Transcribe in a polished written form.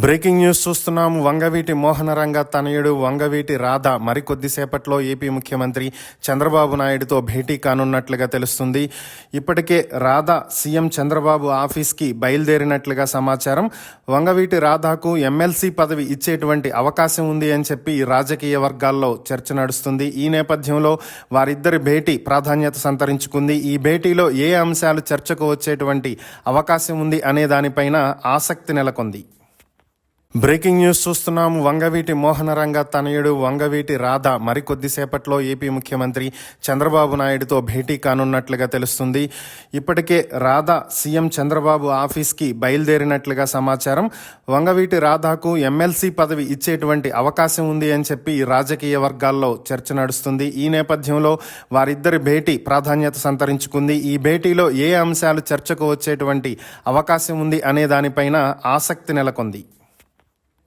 Breaking news చూస్తున్నాం. వంగవీటి మోహనరంగ తనయుడు Vangaveeti Radha మరికొద్దిసేపట్లో AP ముఖ్యమంత్రి చంద్రబాబు నాయుడుతో భేటీ కానున్నట్లుగా తెలుస్తుంది. ఇప్పటికే రాధ సీఎం చంద్రబాబు ఆఫీస్కి బయలుదేరినట్లుగా సమాచారం. వంగవీటి రాధకు ఎమ్మెల్సీ పదవి ఇచ్చేటువంటి అవకాశం ఉంది అని చెప్పి రాజకీయ వర్గాల్లో చర్చ నడుస్తుంది. ఈ నేపథ్యంలో వారిద్దరి భేటీ ప్రాధాన్యత సంతరించుకుంది. ఈ భేటీలో ఏ అంశాలు చర్చకు వచ్చేటువంటి అవకాశం ఉంది అనే దానిపైన ఆసక్తి నెలకొంది. బ్రేకింగ్ న్యూస్ చూస్తున్నాం. వంగవీటి మోహనరంగ తనయుడు వంగవీటి రాధ మరికొద్దిసేపట్లో ఏపీ ముఖ్యమంత్రి చంద్రబాబు నాయుడుతో భేటీ కానున్నట్లుగా తెలుస్తుంది. ఇప్పటికే రాధ సీఎం చంద్రబాబు ఆఫీస్కి బయలుదేరినట్లుగా సమాచారం. వంగవీటి రాధకు ఎమ్మెల్సీ పదవి ఇచ్చేటువంటి అవకాశం ఉంది అని చెప్పి రాజకీయ వర్గాల్లో చర్చ నడుస్తుంది. ఈ నేపథ్యంలో వారిద్దరి భేటీ ప్రాధాన్యత సంతరించుకుంది. ఈ భేటీలో ఏ అంశాలు చర్చకు వచ్చేటువంటి అవకాశం ఉంది అనే దానిపైన ఆసక్తి నెలకొంది.